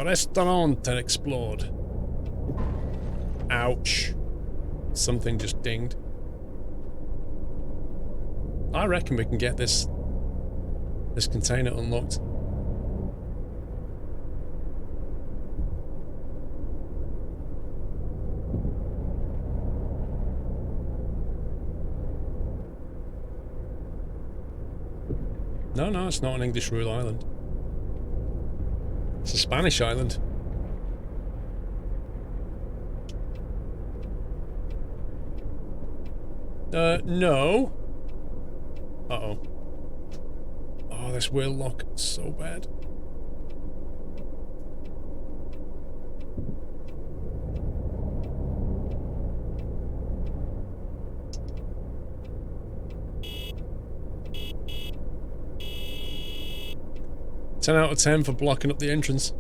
Restaurant explored. Ouch. Something just dinged. I reckon we can get this container unlocked. No, it's not an English rule island. It's a Spanish island. No. Uh-oh. Oh, this wheel lock is so bad. Ten out of 10 for blocking up the entrance.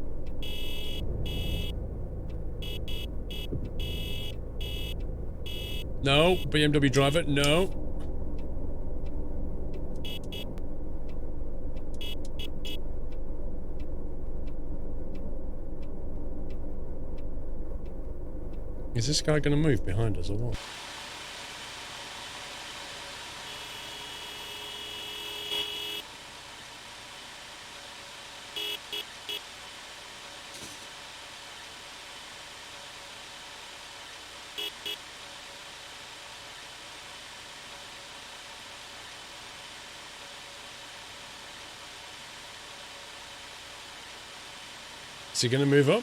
No, BMW driver, no. Is this guy going to move behind us or what? Is he going to move up?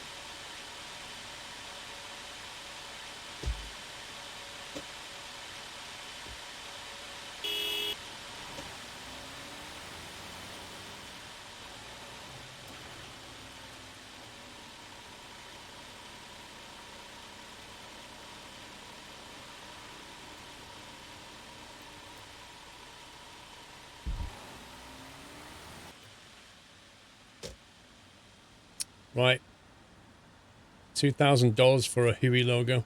Right. $2,000 for a Huey logo.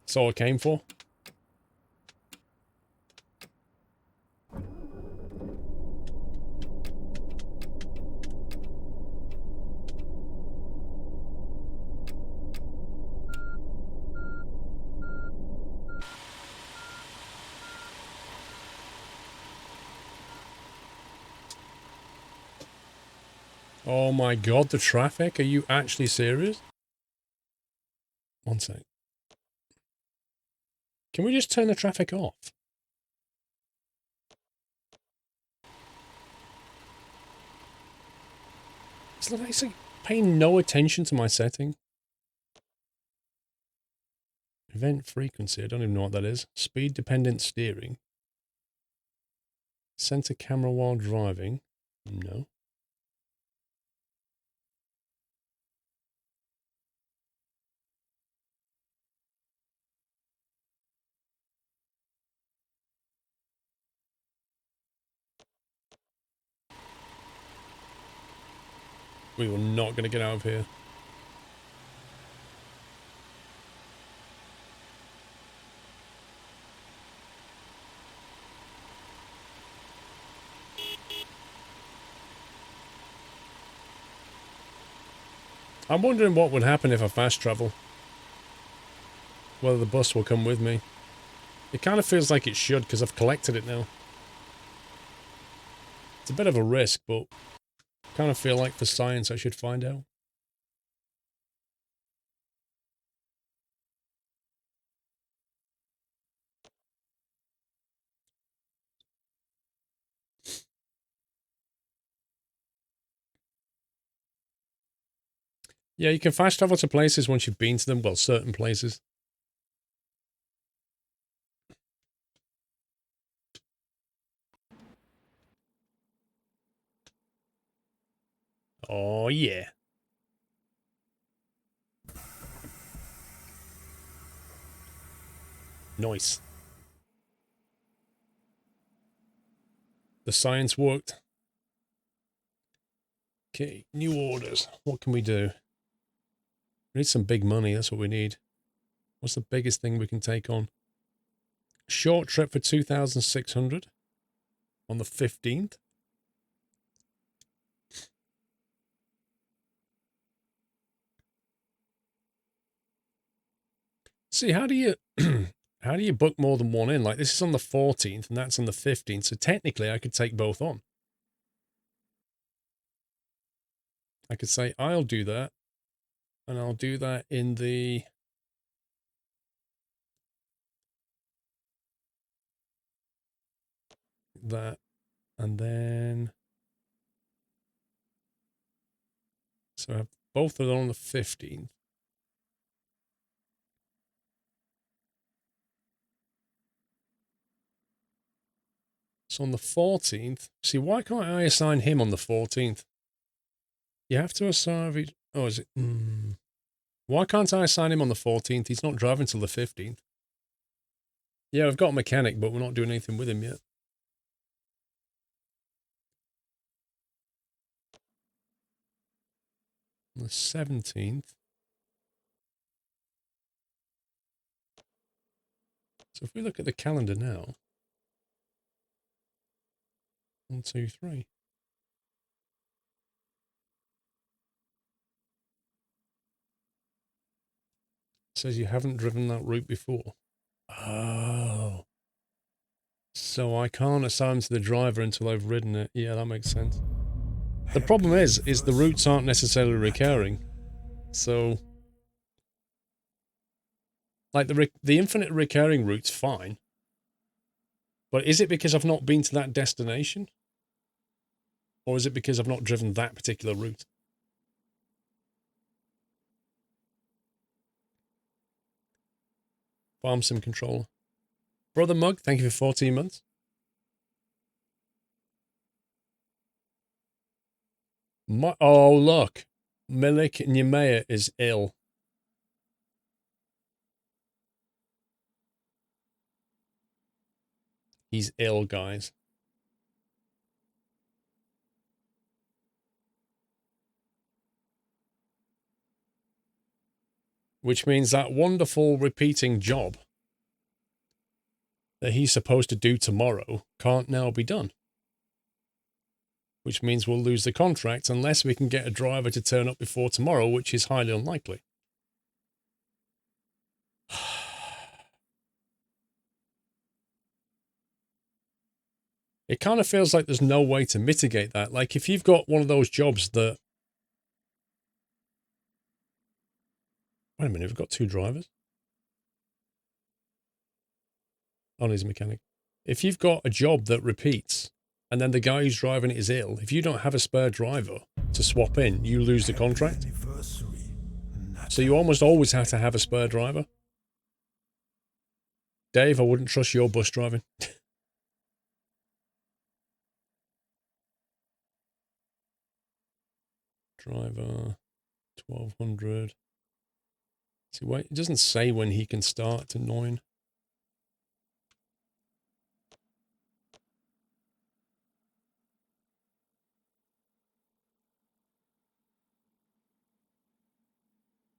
That's all I came for. Oh my god, the traffic? Are you actually serious? One sec. Can we just turn the traffic off? It's like paying no attention to my setting. Event frequency, I don't even know what that is. Speed dependent steering. Center camera while driving. No. We were not going to get out of here. I'm wondering what would happen if I fast travel. Whether the bus will come with me. It kind of feels like it should because I've collected it now. It's a bit of a risk, but I kind of feel like for science I should find out. Yeah, you can fast travel to places once you've been to them. Well, certain places. Oh, yeah. Nice. The science worked. Okay, new orders. What can we do? We need some big money, that's what we need. What's the biggest thing we can take on? Short trip for 2,600 on the 15th. See, how do you how do you book more than one in? Like, this is on the 14th and that's on the 15th, so technically I could take both on. I could say I'll do that, and I'll do that in the that, and then so I have both of them on the 15th. So on the 14th, see, why can't I assign him on the 14th? You have to assign each. Oh, is it? Why can't I assign him on the 14th? He's not driving till the 15th. Yeah, I've got a mechanic, but we're not doing anything with him yet. On the 17th. So if we look at the calendar now, 1, 2, 3. It says you haven't driven that route before. Oh. So I can't assign to the driver until I've ridden it. Yeah, that makes sense. The problem is the routes aren't necessarily recurring. So, like, the infinite recurring route's fine. But is it because I've not been to that destination? Or is it because I've not driven that particular route? Farm Sim Controller. Brother Mug, thank you for 14 months. Oh, look. Milik Nyemea is ill. He's ill, guys. Which means that wonderful repeating job that he's supposed to do tomorrow can't now be done. Which means we'll lose the contract unless we can get a driver to turn up before tomorrow, which is highly unlikely. It kind of feels like there's no way to mitigate that. Like, if you've got one of those jobs that... Wait a minute, we've got 2 drivers? Oh, he's a mechanic. If you've got a job that repeats, and then the guy who's driving it is ill, if you don't have a spare driver to swap in, you lose the contract. So you almost always have to have a spare driver. Dave, I wouldn't trust your bus driving. Driver, 1200. See, wait, it doesn't say when he can start. It's annoying.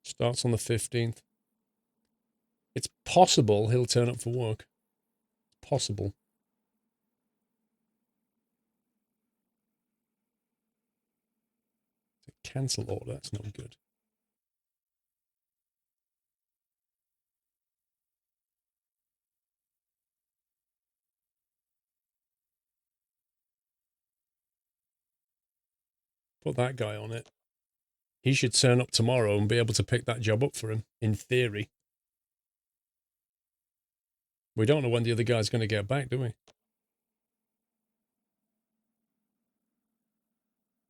Starts on the 15th. It's possible he'll turn up for work. It's possible. Cancel order, that's not good. Put that guy on it. He should turn up tomorrow and be able to pick that job up for him, in theory. We don't know when the other guy's going to get back, do we?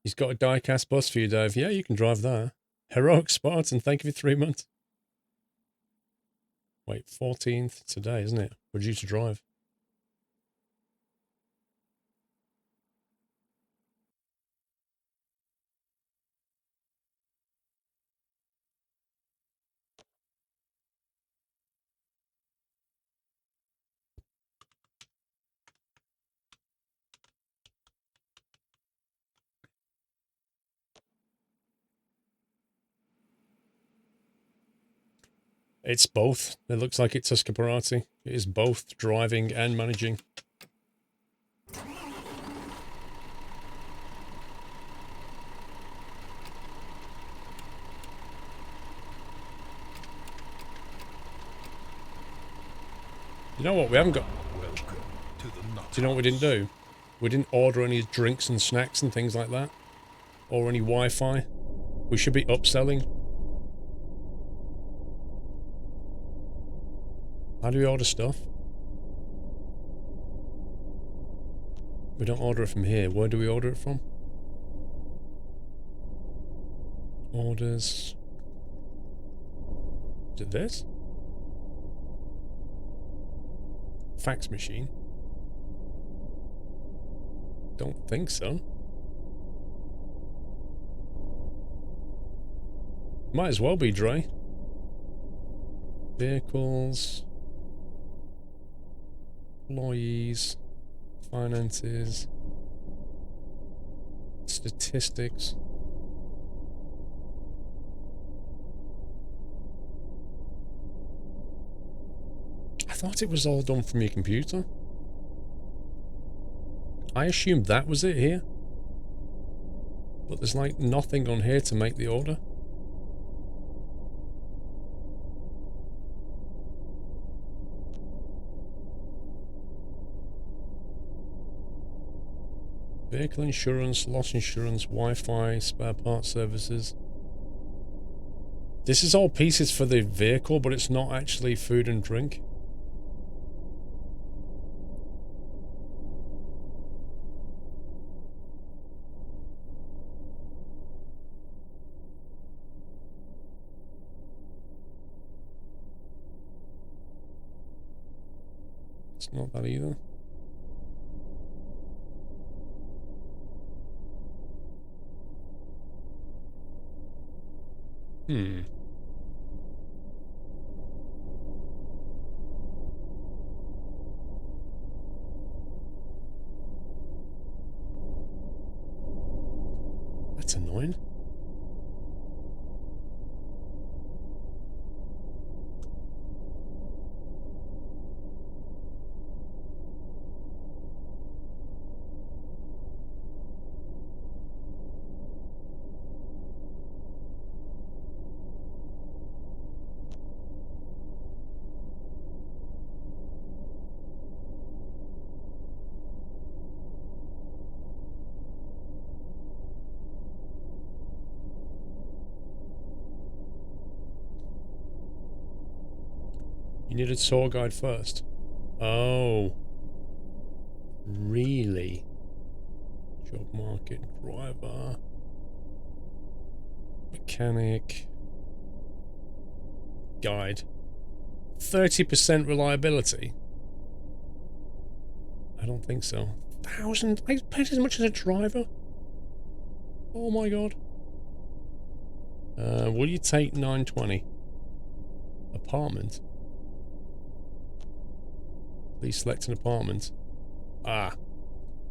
He's got a die-cast bus for you, Dave. Yeah, you can drive that. Heroic Spartan, thank you for 3 months. Wait, 14th today, isn't it? We're due to drive. It's both. It looks like it's Tuska Parati. It is both driving and managing. You know what? We haven't got... Welcome to the nut Do you know what we didn't do? We didn't order any drinks and snacks and things like that. Or any Wi-Fi. We should be upselling. How do we order stuff? We don't order it from here. Where do we order it from? Orders. Is it this? Fax machine? Don't think so. Might as well be dry. Vehicles. Employees. Finances. Statistics. I thought it was all done from your computer. I assumed that was it here. But there's like nothing on here to make the order. Vehicle insurance, loss insurance, Wi-Fi, spare part services. This is all pieces for the vehicle, but it's not actually food and drink. It's not that either. That's annoying. You need a tour guide first. Oh. Really? Job market, driver. Mechanic. Guide. 30% reliability? I don't think so. 1,000? I paid as much as a driver? Oh my god. Will you take 920? Apartment? Please select an apartment. Ah.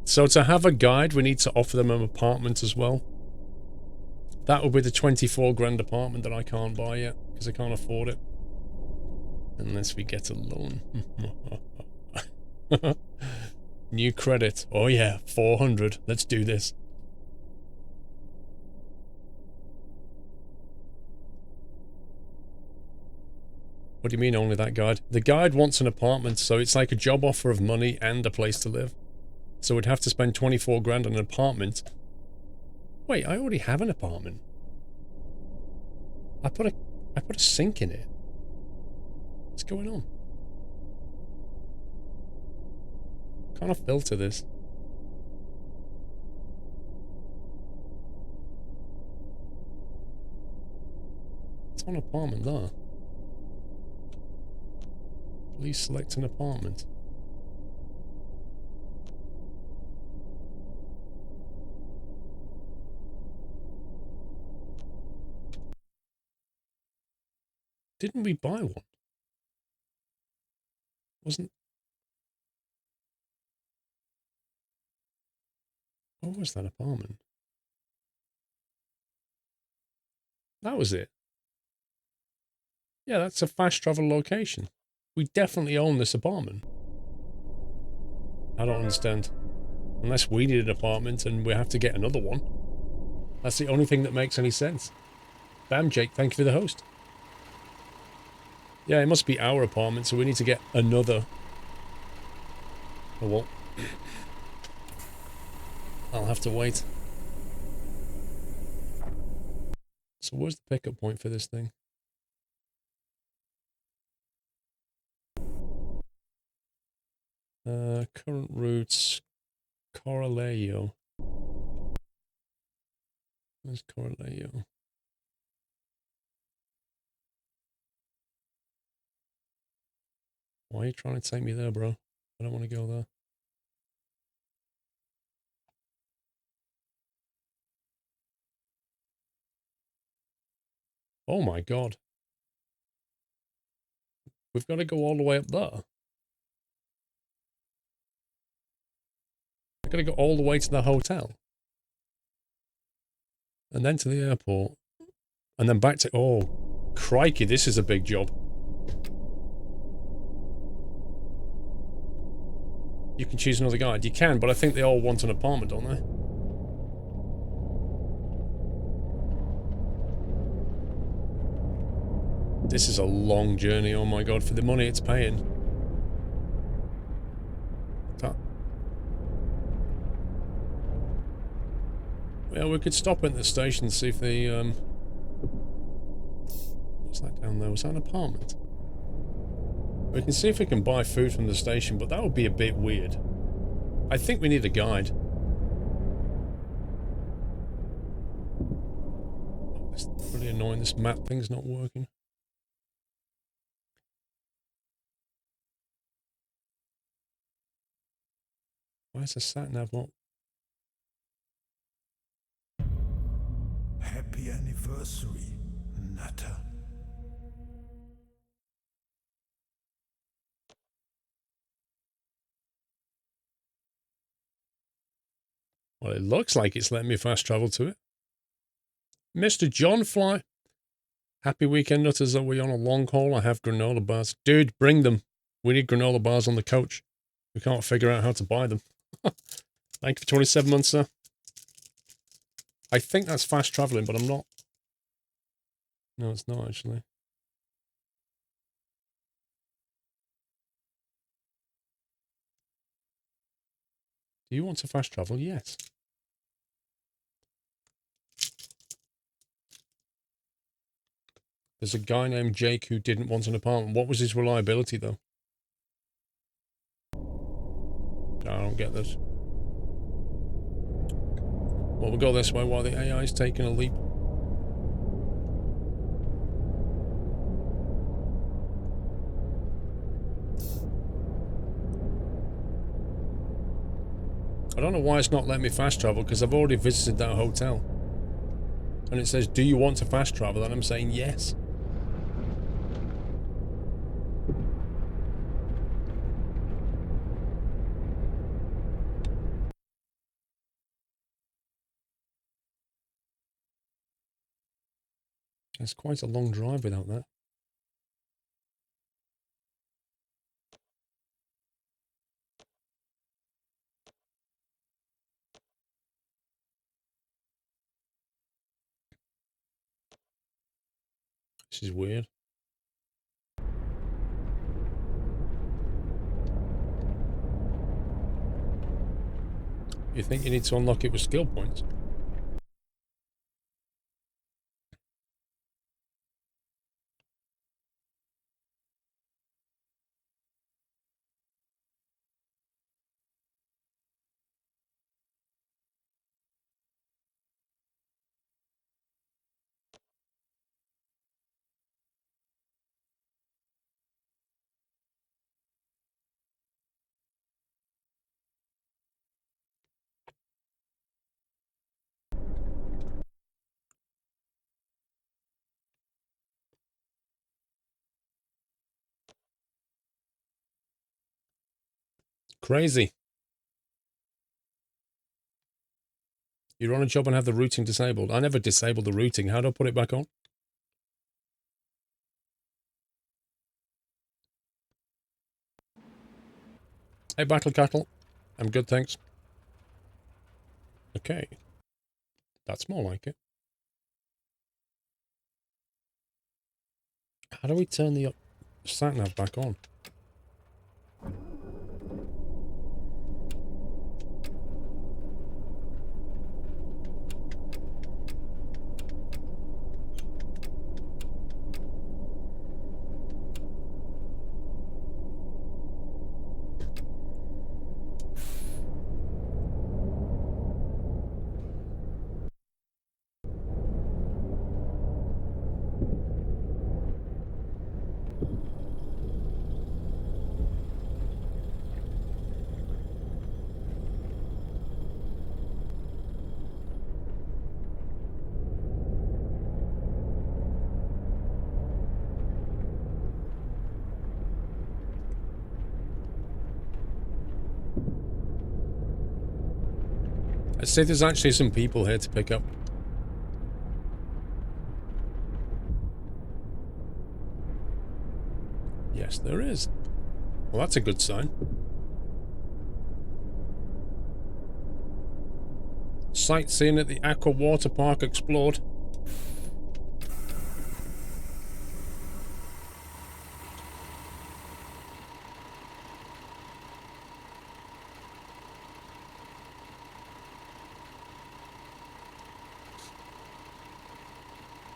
So to have a guide, we need to offer them an apartment as well. That would be the 24 grand apartment that I can't buy yet, because I can't afford it. Unless we get a loan. New credit. Oh yeah, 400. Let's do this. What do you mean only that guide? The guide wants an apartment, so it's like a job offer of money and a place to live. So we'd have to spend 24 grand on an apartment. Wait, I already have an apartment. I put a sink in it. What's going on? Can't I filter this? It's on apartment there. Please select an apartment. Didn't we buy one? Wasn't... What was that apartment? That was it. Yeah, that's a fast travel location. We definitely own this apartment. I don't understand. Unless we need an apartment and we have to get another one. That's the only thing that makes any sense. Bam, Jake, thank you for the host. Yeah, it must be our apartment, so we need to get another Oh well. I'll have to wait. So where's the pickup point for this thing? Current routes, Correlio. Where's Correlio? Why are you trying to take me there, bro? I don't want to go there. Oh my god. We've got to go all the way up there. I've got to go all the way to the hotel. And then to the airport. And then back to... Oh, crikey, this is a big job. You can choose another guide. You can, but I think they all want an apartment, don't they? This is a long journey, oh my god, for the money it's paying. Yeah, we could stop at the station and see if they, what's that down there? Was that an apartment? We can see if we can buy food from the station, but that would be a bit weird. I think we need a guide. Oh, it's pretty annoying, this map thing's not working. Why is the sat-nav not... Happy anniversary, Natter. Well, it looks like it's letting me fast travel to it. Mr. John Fly. Happy weekend, nutters. Are we on a long haul? I have granola bars. Dude, bring them. We need granola bars on the coach. We can't figure out how to buy them. Thank you for 27 months, sir. I think that's fast traveling, but I'm not. No, it's not, actually. Do you want to fast travel? Yes. There's a guy named Jake who didn't want an apartment. What was his reliability, though? I don't get this. Well, we'll go this way while the AI is taking a leap. I don't know why it's not letting me fast travel, because I've already visited that hotel. And it says, do you want to fast travel? And I'm saying yes. It's quite a long drive without that. This is weird. You think you need to unlock it with skill points? Crazy. You're on a job and have the routing disabled. I never disabled the routing. How do I put it back on? Hey, Battle Cattle. I'm good, thanks. Okay. That's more like it. How do we turn the sat-nav back on? Let's see if there's actually some people here to pick up. Yes, there is. Well, that's a good sign. Sightseeing at the Aqua Water Park explored.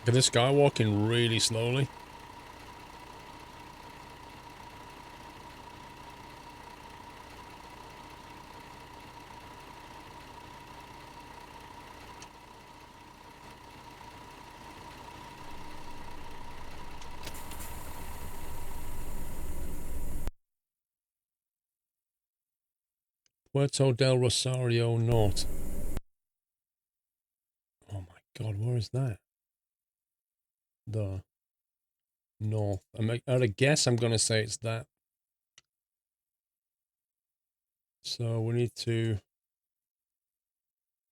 Look at this guy walking really slowly. Puerto del Rosario Norte. Oh my god, where is that? The north. At a guess, I'm going to say it's that. So we need to...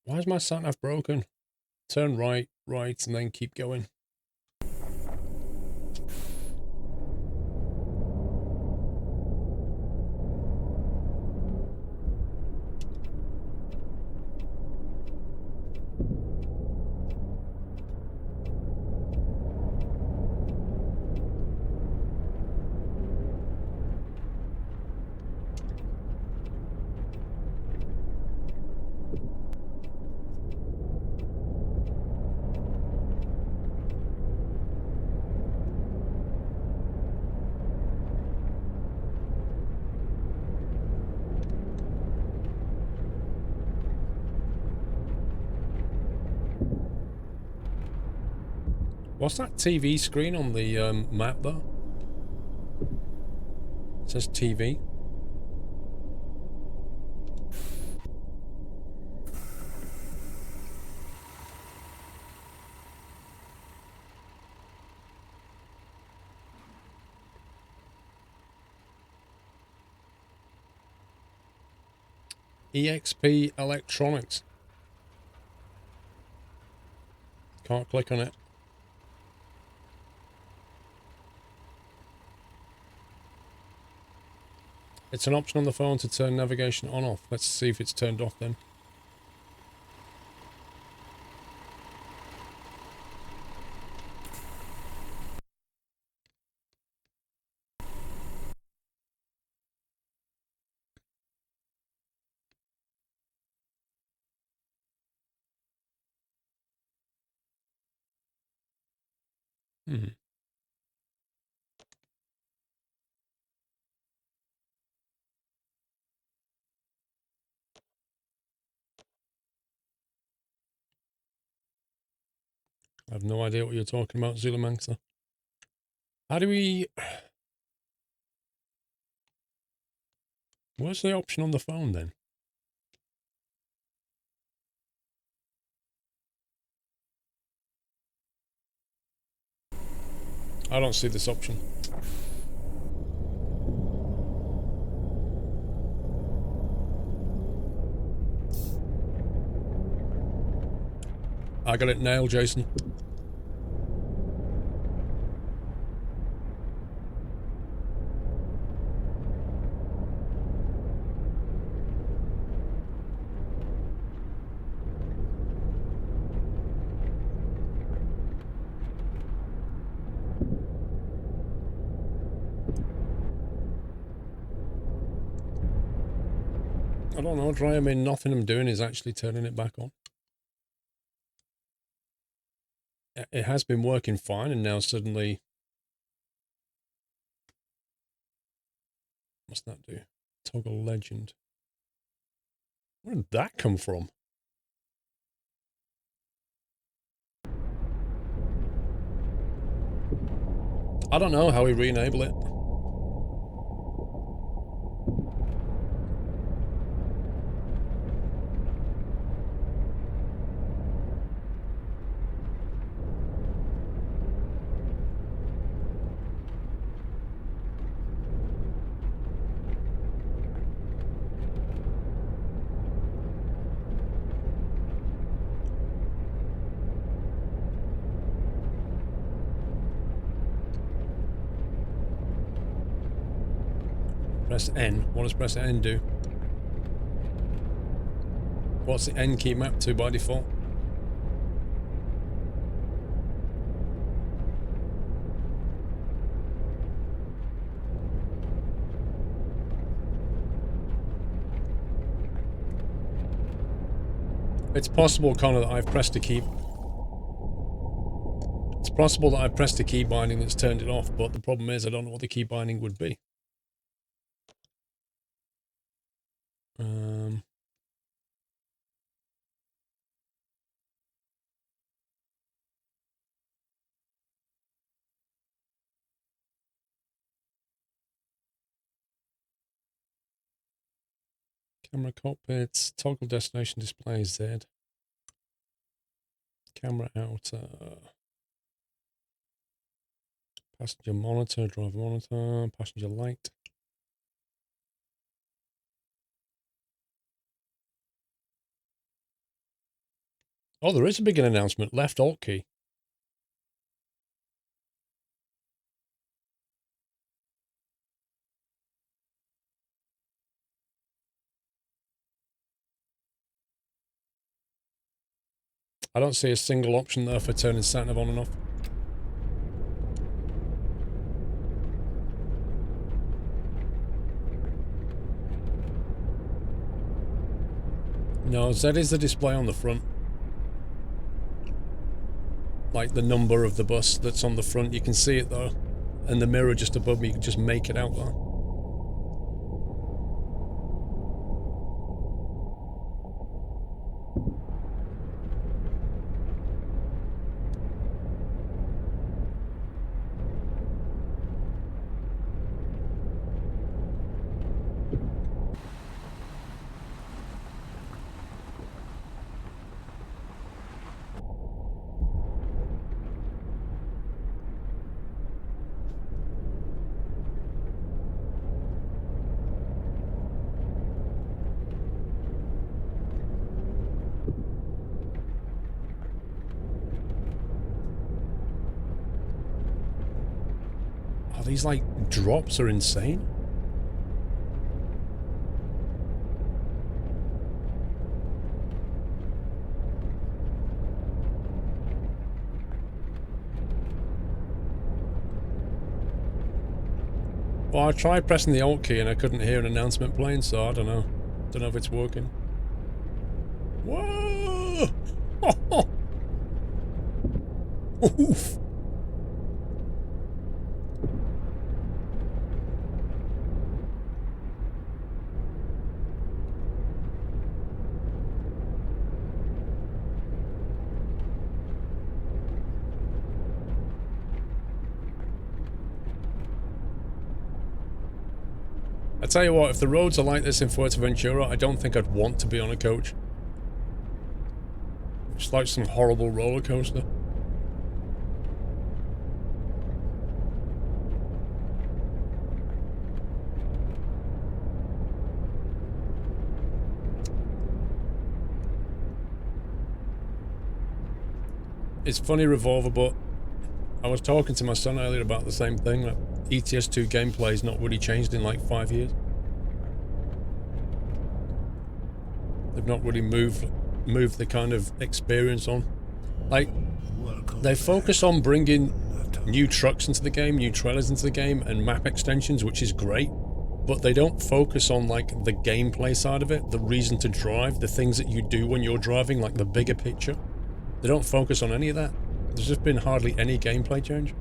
Why is my sat-nav broken? Turn right, and then keep going. What's that TV screen on the map, though? It says TV. EXP Electronics. Can't click on it. It's an option on the phone to turn navigation on off. Let's see if it's turned off then. Hmm. I have no idea what you're talking about, Zulamanxa. How do we... Where's the option on the phone then? I don't see this option. I got it nailed, Jason. I don't know, Dry. I mean, nothing I'm doing is actually turning it back on. It has been working fine, and now suddenly... What's that do? Toggle legend. Where did that come from? I don't know how we re-enable it. Press N. What does press N do? What's the N key mapped to by default? It's possible, Connor, that I've pressed a key. It's possible that I've pressed a key binding that's turned it off, but the problem is I don't know what the key binding would be. Camera cockpits, toggle destination display Z. Camera outer. Passenger monitor, driver monitor, passenger light. Oh, there is a big announcement. Left Alt key. I don't see a single option there for turning sat-nav on and off. No, Z is the display on the front. Like the number of the bus that's on the front, you can see it though. And the mirror just above me, you can just make it out there. These, like, drops are insane. Well, I tried pressing the Alt key and I couldn't hear an announcement playing, so I don't know. Don't know if it's working. Whoa! Oh, oh. Oof. I tell you what, if the roads are like this in Fuerteventura, I don't think I'd want to be on a coach. It's like some horrible roller coaster. It's funny, Revolver, but I was talking to my son earlier about the same thing, that ETS2 gameplay's not really changed in like 5 years. They've not really moved the kind of experience on. Like, they focus on bringing new trucks into the game, new trailers into the game, and map extensions, which is great, but they don't focus on like the gameplay side of it, the reason to drive, the things that you do when you're driving, like the bigger picture. They don't focus on any of that. There's just been hardly any gameplay change.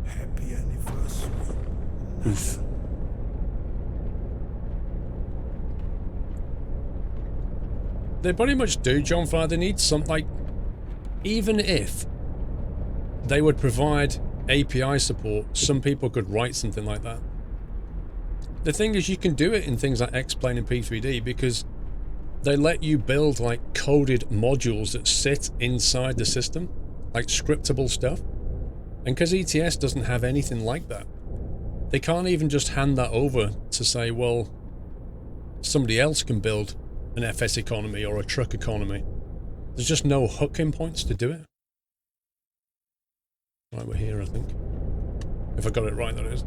Happy anniversary. Oof. They pretty much do, John Fire. They need some, like, even if they would provide API support, some people could write something like that. The thing is, you can do it in things like X-Plane and P3D because they let you build, like, coded modules that sit inside the system, like scriptable stuff. And because ETS doesn't have anything like that, They can't even just hand that over to say, well, somebody else can build an FS economy or a truck economy. There's just no hooking points to do it. Right, we're here, I think. If I got it right, that is.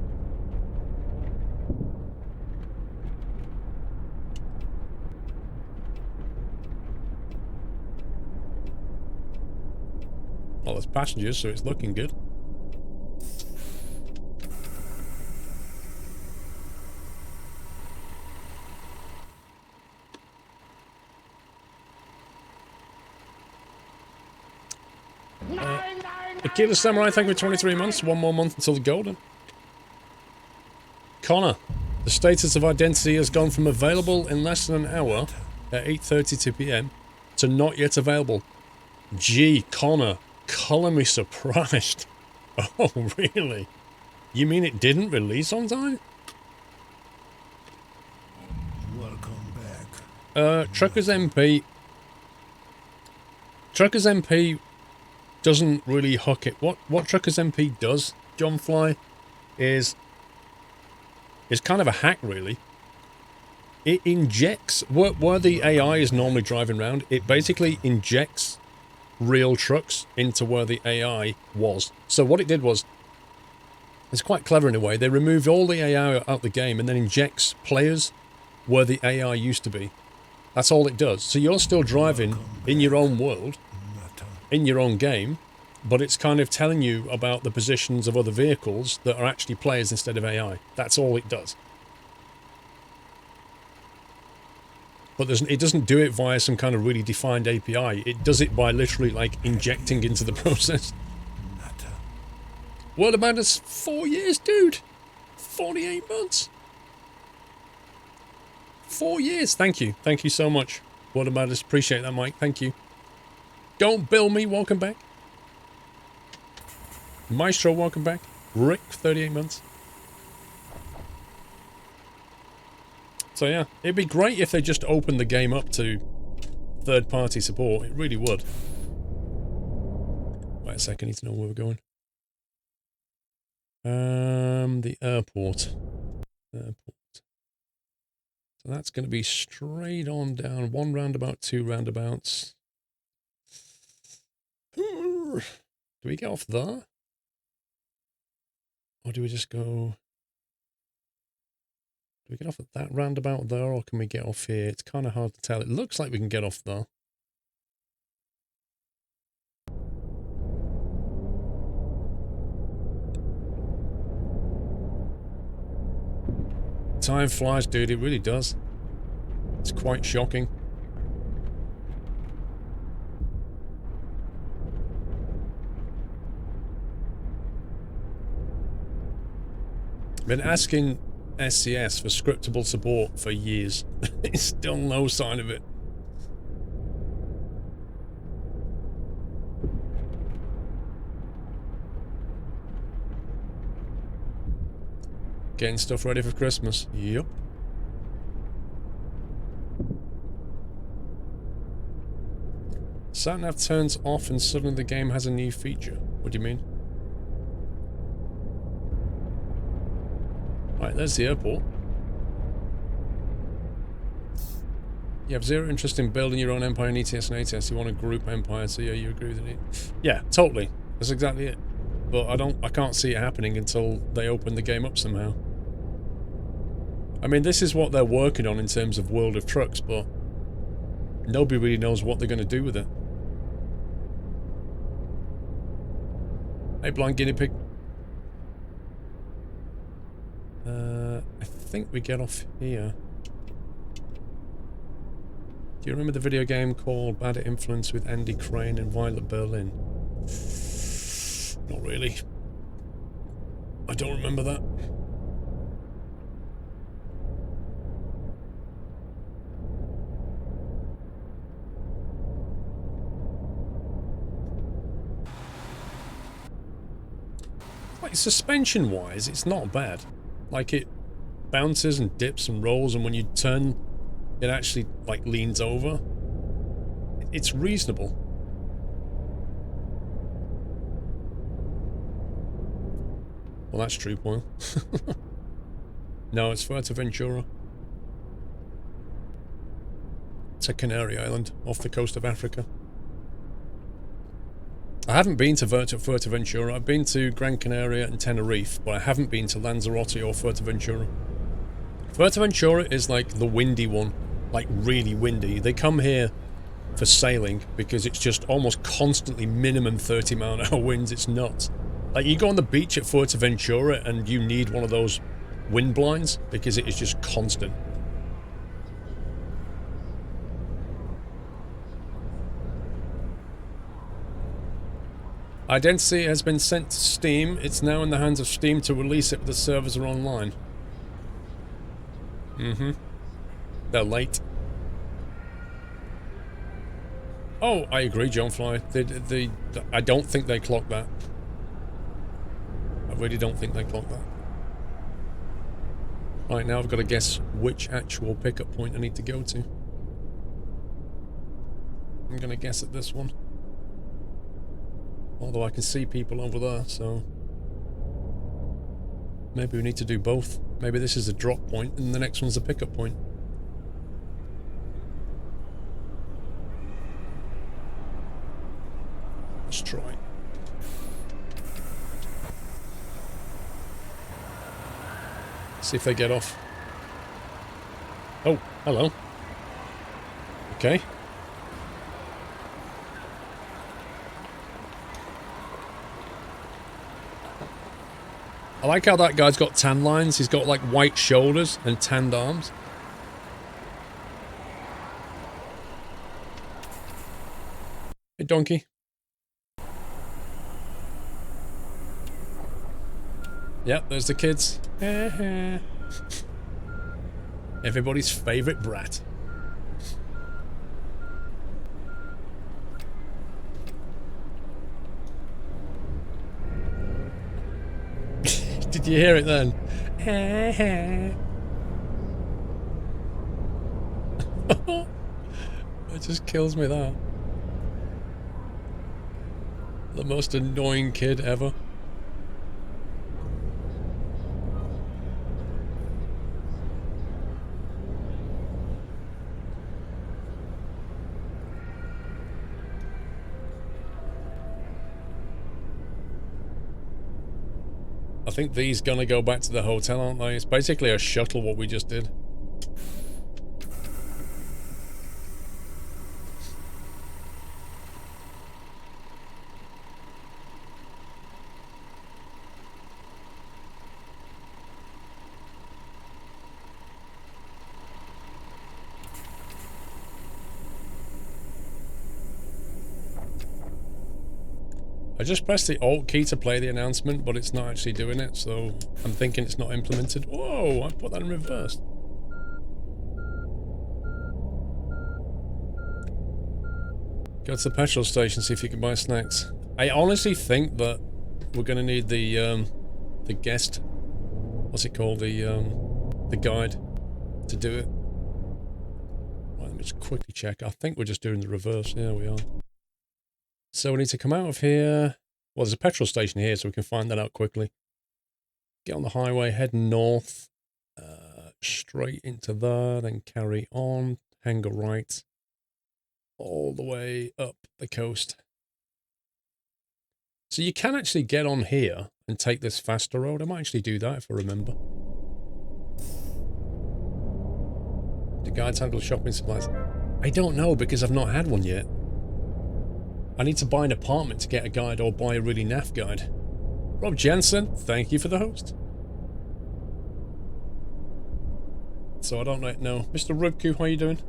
Well, there's passengers, so it's looking good. Akira Samurai, thank you for 23 months. One more month until the golden. Connor, the status of identity has gone from available in less than an hour at 8:32 PM to not yet available. Gee, Connor, color me surprised. Oh, really? You mean it didn't release on time? Welcome back. Truckers MP doesn't really hook it. What Truckers MP does, John Fly, is kind of a hack, really. It injects where the AI is normally driving around. It basically injects real trucks into where the AI was. So what it did was, it's quite clever in a way. They removed all the AI out of the game and then injects players where the AI used to be. That's all it does. So you're still driving in your own world, in your own game, but it's kind of telling you about the positions of other vehicles that are actually players instead of AI. That's all it does. But it doesn't do it via some kind of really defined API. It does it by literally, like, injecting into the process. What about us? 4 years, dude? 48 months? 4 years. Thank you. Thank you so much. What about us? Appreciate that, Mike. Thank you. Don't bill me. Welcome back. Maestro, welcome back. Rick, 38 months. So yeah, it'd be great if they just opened the game up to third-party support. It really would. Wait a second, I need to know where we're going. The airport. So that's going to be straight on down. One roundabout, two roundabouts. Do we get off there? Or do we just go... Do we get off at that roundabout there, or can we get off here? It's kind of hard to tell. It looks like we can get off there. Time flies, dude. It really does. It's quite shocking. Been asking SCS for scriptable support for years. It's still no sign of it. Getting stuff ready for Christmas. Yep. Satnav turns off and suddenly the game has a new feature. What do you mean? Right, there's the airport. You have zero interest in building your own empire in ETS and ATS. You want a group empire, so yeah, you agree with it. Yeah, totally. That's exactly it. But I can't see it happening until they open the game up somehow. I mean, this is what they're working on in terms of World of Trucks, but nobody really knows what they're going to do with it. Hey, blind guinea pig. I think we get off here. Do you remember the video game called Bad Influence with Andy Crane and Violet Berlin? Not really. I don't remember that. Like, suspension-wise, it's not bad. Like, it bounces and dips and rolls, and when you turn, it actually, like, leans over. It's reasonable. Well, that's troop oil. No, it's Fuerteventura. It's a Canary Island off the coast of Africa. I haven't been to Fuerteventura. I've been to Gran Canaria and Tenerife, but I haven't been to Lanzarote or Fuerteventura. Fuerteventura is like the windy one, like really windy. They come here for sailing because it's just almost constantly minimum 30-mile-an-hour winds. It's nuts. Like, you go on the beach at Fuerteventura and you need one of those wind blinds because it is just constant. Identity has been sent to Steam. It's now in the hands of Steam to release it, but the servers are online. They're late. Oh, I agree, John Fly. I don't think they clocked that. I really don't think they clocked that. Right, now I've got to guess which actual pickup point I need to go to. I'm going to guess at this one. Although I can see people over there, so... maybe we need to do both. Maybe this is a drop point and the next one's a pickup point. Let's try. See if they get off. Oh, hello. Okay. I like how that guy's got tan lines. He's got like white shoulders and tanned arms. Hey, donkey. Yep, there's the kids. Everybody's favourite brat. Did you hear it then? It just kills me, that. The most annoying kid ever. I think these gonna go back to the hotel, aren't they? It's basically a shuttle, what we just did. I just pressed the Alt key to play the announcement, but it's not actually doing it, so I'm thinking it's not implemented. Whoa, I put that in reverse. Go to the petrol station, see if you can buy snacks. I honestly think that we're going to need the guest, what's it called, the guide to do it. Right, let me just quickly check. I think we're just doing the reverse. Yeah, we are. So we need to come out of here. Well, there's a petrol station here, so we can find that out quickly. Get on the highway, head north, straight into there, then carry on, hang a right, all the way up the coast. So you can actually get on here and take this faster road. I might actually do that if I remember. The guides handle shopping supplies. I don't know, because I've not had one yet. I need to buy an apartment to get a guide or buy a really naff guide. Rob Jensen, thank you for the host. So I don't know. Mr. Rubku, how are you doing?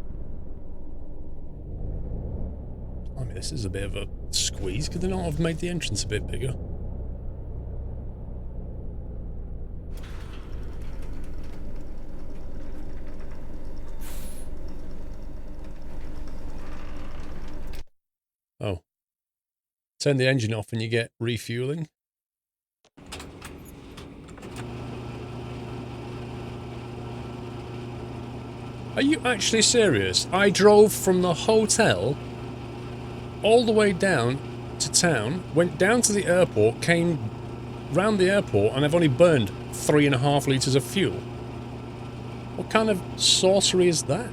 I mean, this is a bit of a squeeze. Could they not have made the entrance a bit bigger? Oh. Turn the engine off and you get refueling. Are you actually serious? I drove from the hotel all the way down to town, went down to the airport, came round the airport, and I've only burned 3.5 litres of fuel. What kind of sorcery is that?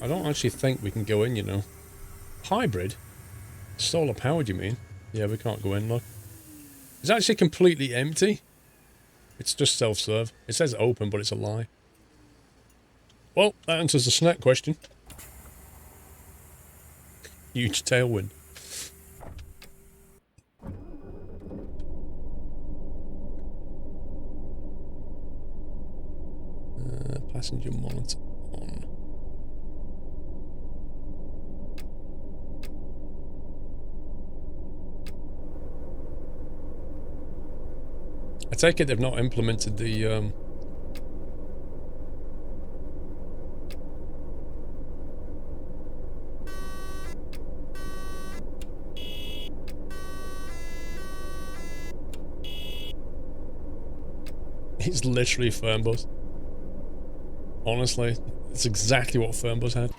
I don't actually think we can go in, you know. Hybrid? Solar powered, you mean? Yeah, we can't go in, look. It's actually completely empty. It's just self-serve. It says open, but it's a lie. Well, that answers the snack question. Huge tailwind. Passenger monitor on. I take it they've not implemented the It's literally Fernbus. Honestly, it's exactly what Fernbus had.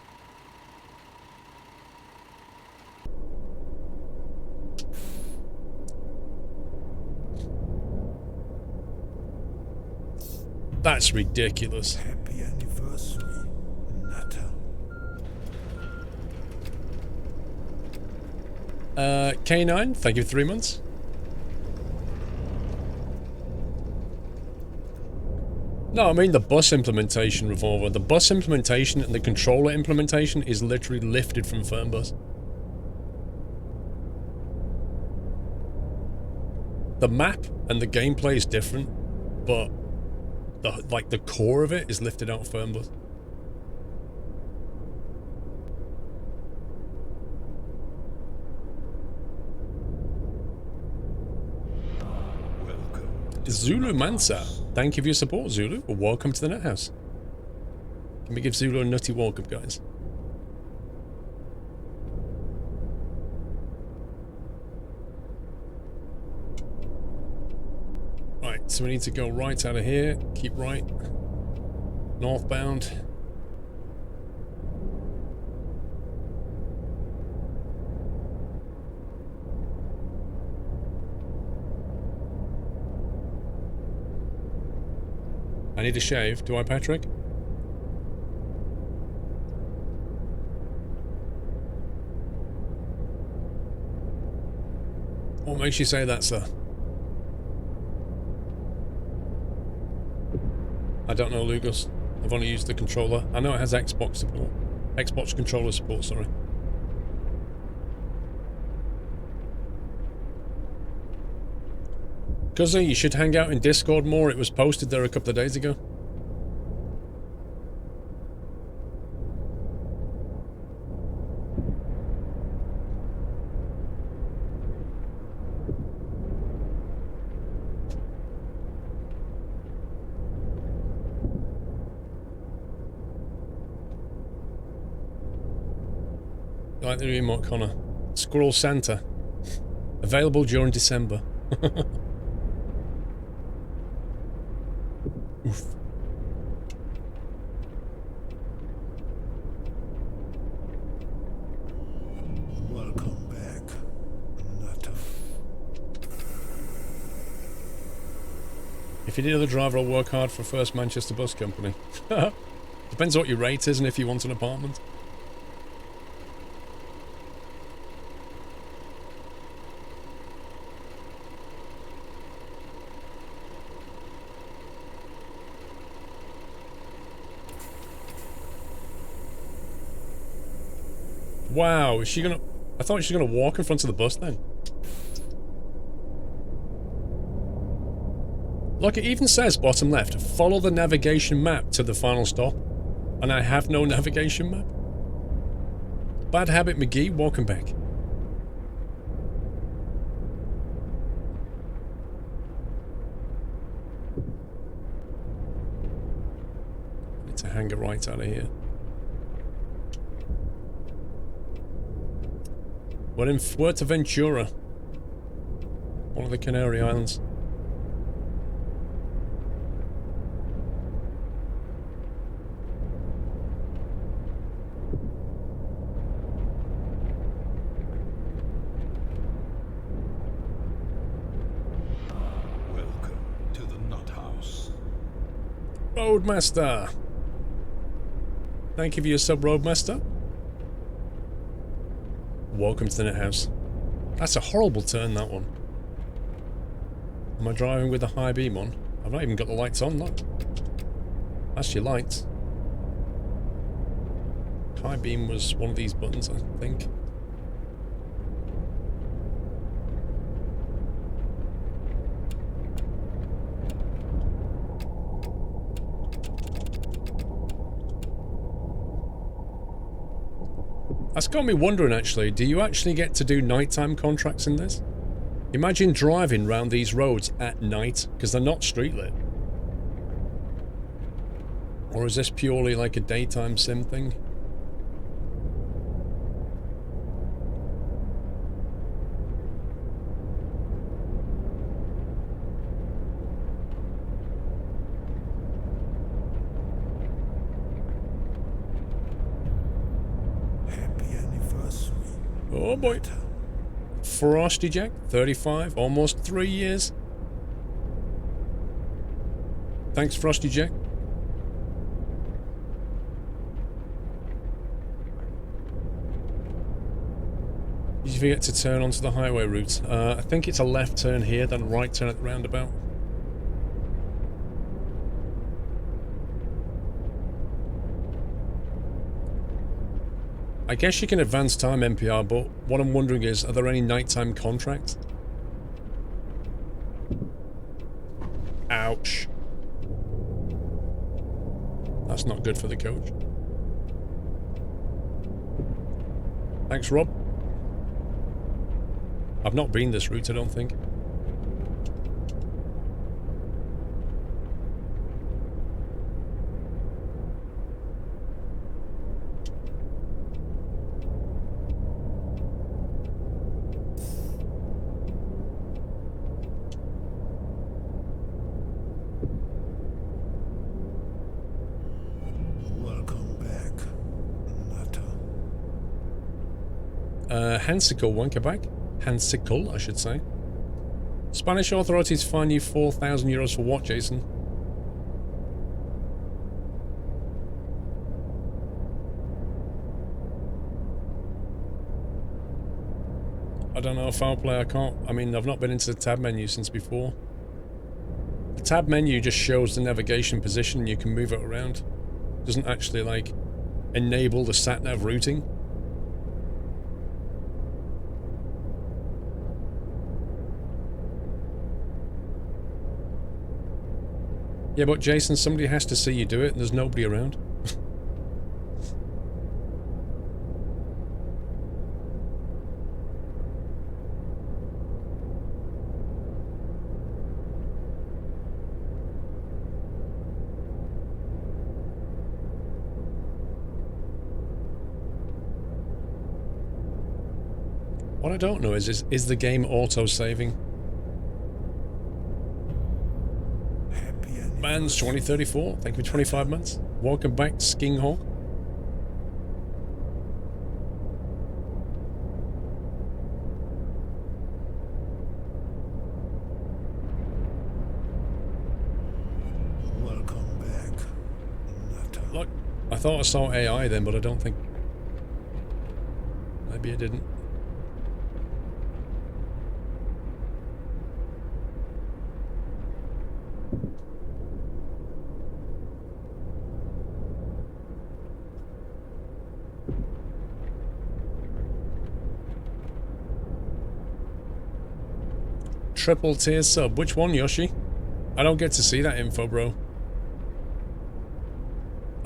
That's ridiculous. Happy anniversary, Nutter. K9, thank you for 3 months. No, I mean the bus implementation, Revolver. The bus implementation and the controller implementation is literally lifted from Fernbus. The map and the gameplay is different, but the core of it is lifted out of Fernbus. Zulu Mansa, thank you for your support, Zulu. Well, welcome to the Net House. Can we give Zulu a nutty welcome, guys? Right, so we need to go right out of here. Keep right. Northbound. I need a shave. Do I, Patrick? What makes you say that, sir? I don't know, Lugos. I've only used the controller. I know it has Xbox support. Xbox controller support, sorry. Cuzzy, you should hang out in Discord more. It was posted there a couple of days ago. Like the remote, Connor. Squirrel Santa. Available during December. Oof. Welcome back, Nutter. If you need another driver, I'll work hard for First Manchester Bus Company. Depends what your rate is and if you want an apartment. Wow, is she gonna... I thought she was gonna walk in front of the bus then. Look, it even says, bottom left, follow the navigation map to the final stop. And I have no navigation map. Bad habit, McGee, welcome back. Need to hang it right out of here. We're in Fuerteventura, one of the Canary Islands. Roadmaster. Thank you for your sub, Roadmaster. Welcome to the net house. That's a horrible turn, that one. Am I driving with the high beam on? I've not even got the lights on, look. That's your lights. High beam was one of these buttons, I think. That's got me wondering, actually, do you actually get to do nighttime contracts in this? Imagine driving round these roads at night, because they're not streetlit. Or is this purely like a daytime sim thing? Oh boy. Frosty Jack, 35, almost 3 years. Thanks, Frosty Jack. Did you forget to turn onto the highway route? I think it's a left turn here, then a right turn at the roundabout. I guess you can advance time NPR, but what I'm wondering is, are there any nighttime contracts? Ouch. That's not good for the coach. Thanks, Rob. I've not been this route, I don't think. Hansicle, Wankerback. Hansicle, I should say. Spanish authorities fine you 4,000 euros for what, Jason? I don't know, foul play, I can't... I mean, I've not been into the tab menu since before. The tab menu just shows the navigation position, you can move it around. It doesn't actually, like, enable the sat-nav routing. Yeah, but Jason, somebody has to see you do it, and there's nobody around. What I don't know is the game auto-saving? Man's 2034, thank you for 25 months. Welcome back, Skinghawk. Welcome back. Look, I thought I saw AI then, but I don't think... Maybe I didn't. Triple tier sub. Which one, Yoshi? I don't get to see that info, bro.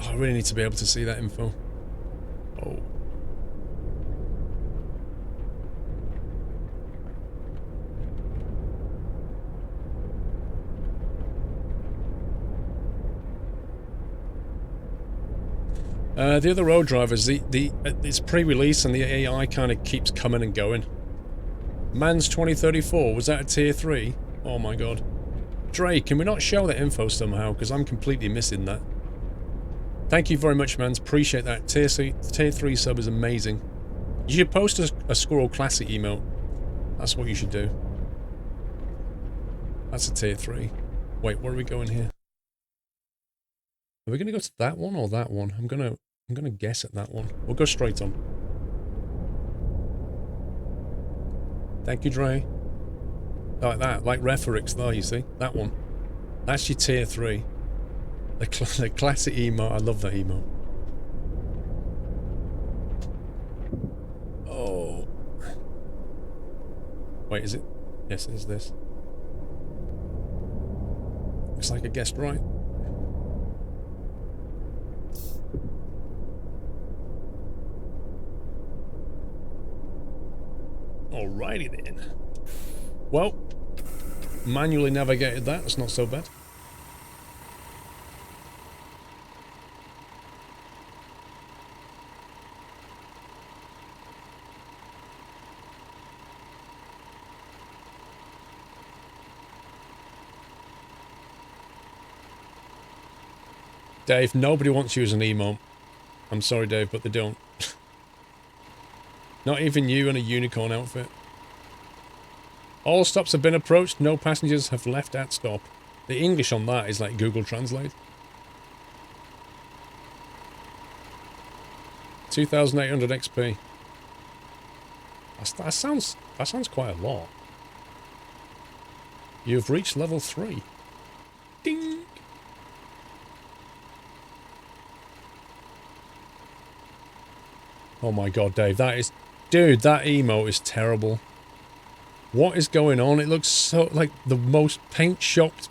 Oh, I really need to be able to see that info. Oh. The other road drivers, it's pre-release and the AI kind of keeps coming and going. Man's 2034, was that a tier 3? Oh my god. Drake, can we not show that info somehow? Because I'm completely missing that. Thank you very much, Mans. Appreciate that. Tier 3 sub is amazing. You should post a Squirrel Classic emote. That's what you should do. That's a tier 3. Wait, where are we going here? Are we gonna go to that one or that one? I'm gonna guess at that one. We'll go straight on. Thank you, Dre. Like that, like Referix there, you see? That one. That's your tier 3. The classic emote. I love that emote. Oh. Wait, is it? Yes, it is this. Looks like I guessed right. Alrighty then. Well, manually navigated that. That's not so bad. Dave, nobody wants you as an emote. I'm sorry, Dave, but they don't. Not even you in a unicorn outfit. All stops have been approached. No passengers have left at stop. The English on that is like Google Translate. 2,800 XP. That sounds quite a lot. You've reached level 3. Ding! Oh my god, Dave, that is... Dude, that emote is terrible. What is going on? It looks so like the most paint-shopped...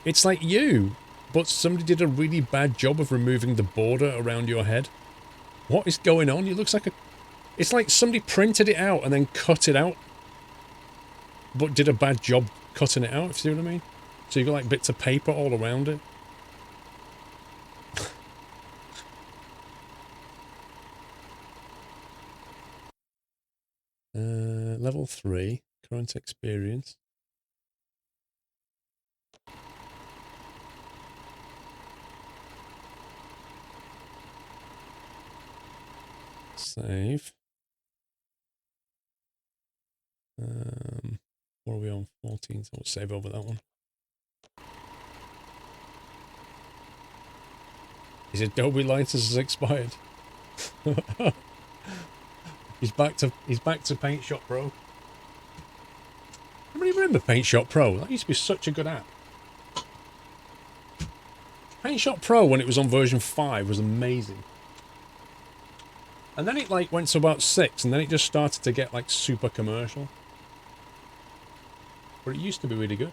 It's like you, but somebody did a really bad job of removing the border around your head. What is going on? It looks like a... It's like somebody printed it out and then cut it out, but did a bad job cutting it out, if you see what I mean? So you've got like bits of paper all around it. Level 3, current experience. Save. What are we on? 14, so we'll save over that one. His Adobe license has expired. He's back to Paint Shop Pro. Anybody remember Paint Shop Pro? That used to be such a good app. Paint Shop Pro, when it was on version 5, was amazing. And then it like went to about 6, and then it just started to get like super commercial. But it used to be really good.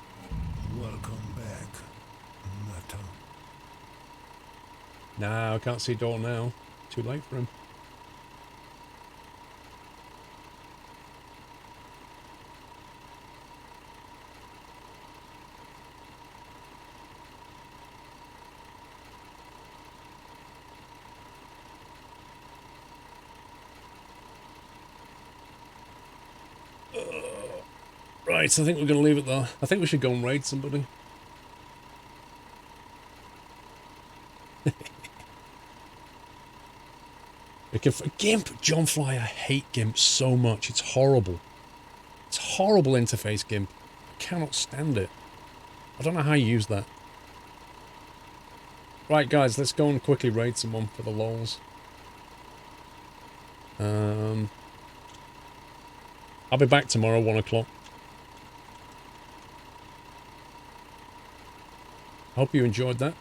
Welcome back, Meta. Nah, I can't see Door now. Too late for him. Right, I think we're going to leave it there. I think we should go and raid somebody. GIMP, John Fly, I hate GIMP so much. It's horrible. It's horrible interface, GIMP. I cannot stand it. I don't know how you use that. Right, guys, let's go and quickly raid someone for the lols. I'll be back tomorrow, 1 o'clock. Hope you enjoyed that.